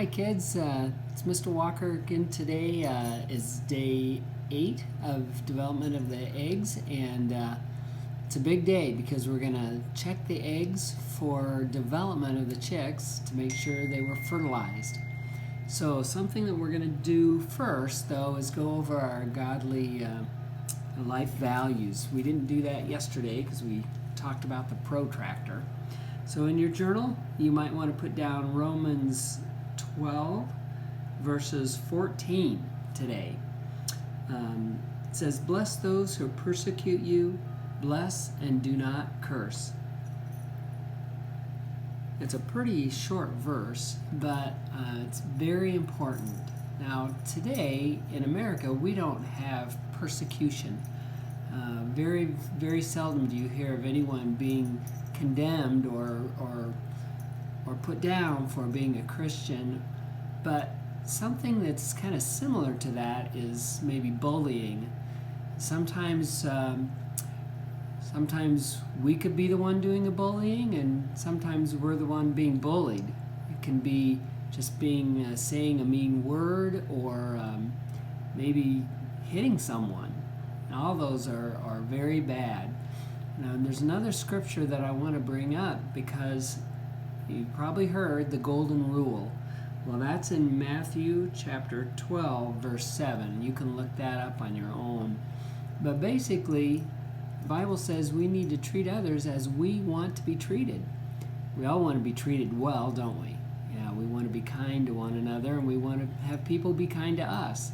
Hi kids, it's Mr. Walker again. Today is day 8 of development of the eggs, and it's a big day because we're going to check the eggs for development of the chicks to make sure they were fertilized. So something that we're going to do first though is go over our godly life values. We didn't do that yesterday because we talked about the protractor. So in your journal you might want to put down Romans 12 verses 14 today. It says, "Bless those who persecute you, bless and do not curse." It's a pretty short verse, but it's very important. Now today in America we don't have persecution. Very, very seldom do you hear of anyone being condemned or put down for being a Christian, but something that's kind of similar to that is maybe bullying. Sometimes we could be the one doing the bullying, and sometimes we're the one being bullied. It can be just being saying a mean word, or maybe hitting someone. And all those are very bad. Now, there's another scripture that I want to bring up because you've probably heard the golden rule. Well, that's in Matthew chapter 12, verse 7. You can look that up on your own. But basically, the Bible says we need to treat others as we want to be treated. We all want to be treated well, don't we? Yeah, we want to be kind to one another, and we want to have people be kind to us.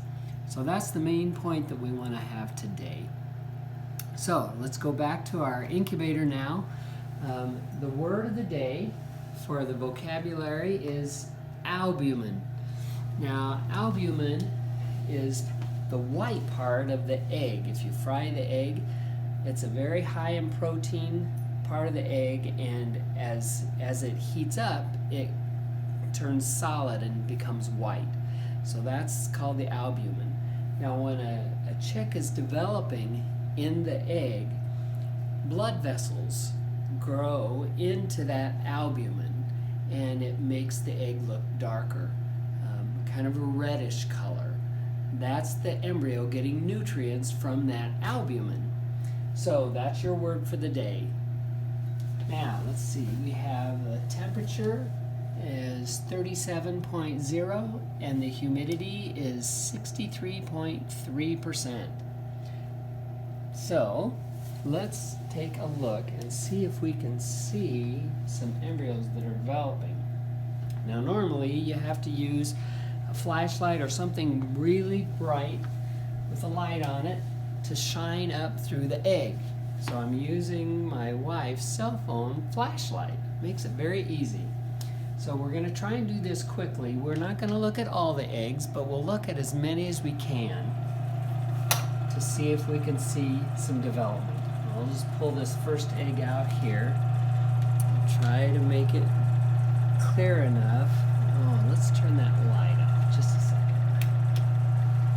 So that's the main point that we want to have today. So let's go back to our incubator now. The word of the day for the vocabulary is albumin. Now, albumin is the white part of the egg. If you fry the egg, it's a very high in protein part of the egg, and as it heats up, it turns solid and becomes white. So that's called the albumin. Now, when a chick is developing in the egg, blood vessels grow into that albumin, and it makes the egg look darker, kind of a reddish color. That's the embryo getting nutrients from that albumin. So that's your word for the day. Now, let's see. We have the temperature is 37.0 and the humidity is 63.3%. So let's take a look and see if we can see some embryos that are developing. Now normally you have to use a flashlight or something really bright with a light on it to shine up through the egg. So I'm using my wife's cell phone flashlight. Makes it very easy. So we're going to try and do this quickly. We're not going to look at all the eggs, but we'll look at as many as we can to see if we can see some development. I'll just pull this first egg out here and try to make it clear enough. Oh, let's turn that light off just a second.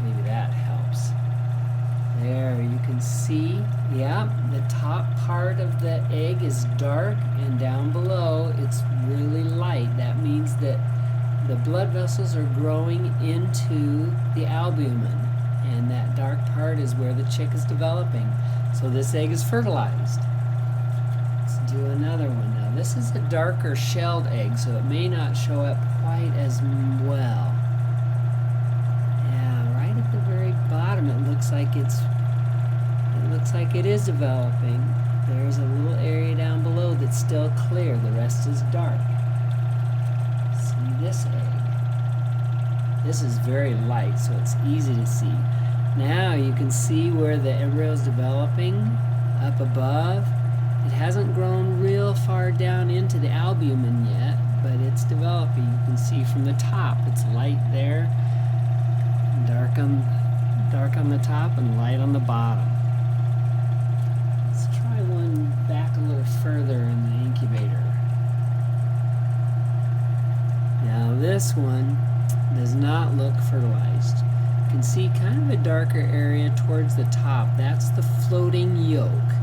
Maybe that helps. There, you can see, yeah, the top part of the egg is dark, and down below it's really light. That means that the blood vessels are growing into the albumin, and that dark part is where the chick is developing. So this egg is fertilized. Let's do another one now. This is a darker shelled egg, so it may not show up quite as well. Yeah, right at the very bottom it looks like it is developing. There's a little area down below that's still clear. The rest is dark. See this egg. This is very light, so it's easy to see. Now you can see where the embryo is developing up above. It hasn't grown real far down into the albumin yet, but it's developing. You can see from the top, it's light there, dark on the top and light on the bottom. Let's try one back a little further in the incubator. Now this one does not look fertilized. You can see kind of a darker area towards the top. That's the floating yolk.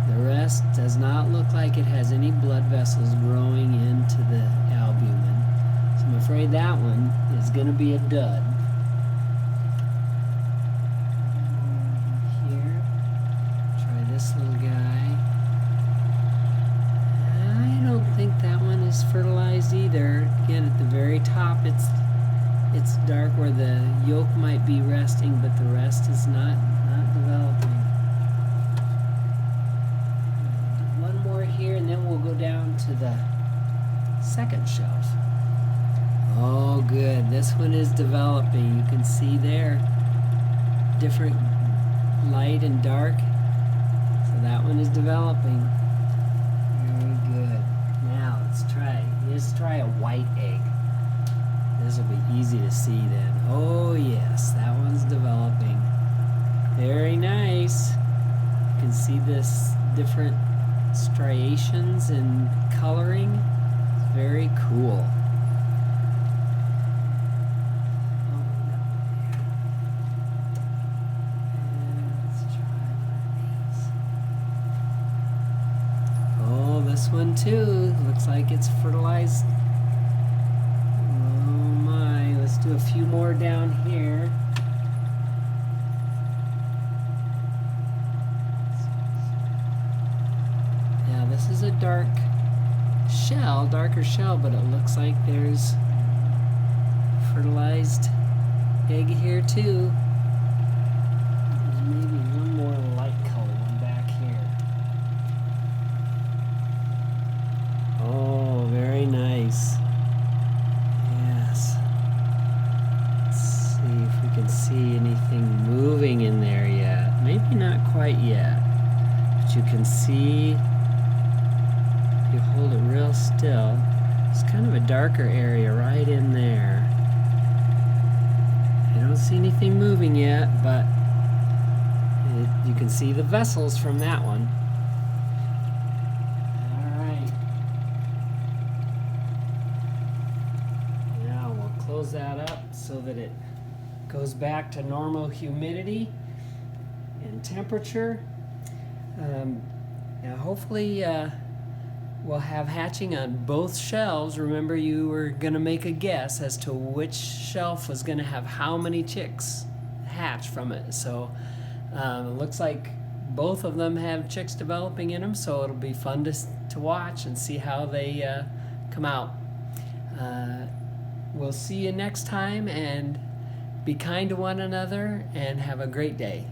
The rest does not look like it has any blood vessels growing into the albumin. So I'm afraid that one is going to be a dud. Here, try this little guy. I don't think that one is fertilized either. Again, at the very top, it's dark where the yolk might be resting, but the rest is not developing. One more here, and then we'll go down to the second shelf. Oh, good. This one is developing. You can see there different light and dark. So that one is developing. Very good. Now let's try a white egg. This will be easy to see then. Oh yes, that one's developing. Very nice. You can see this different striations and coloring. It's very cool. This one too looks like it's fertilized. Oh my, let's do a few more down here. Now this is a darker shell, but it looks like there's fertilized egg here too. There's maybe one more light color one back here. Oh, very nice. Yes. Let's see if we can see anything moving in there yet. Maybe not quite yet. But you can see, if you hold it real still, it's kind of a darker area right in there. I don't see anything moving yet, but you can see the vessels from that one. Close that up so that it goes back to normal humidity and temperature. Now hopefully we'll have hatching on both shelves. Remember, you were going to make a guess as to which shelf was going to have how many chicks hatch from it. So it looks like both of them have chicks developing in them, so it'll be fun to watch and see how they come out. We'll see you next time, and be kind to one another and have a great day.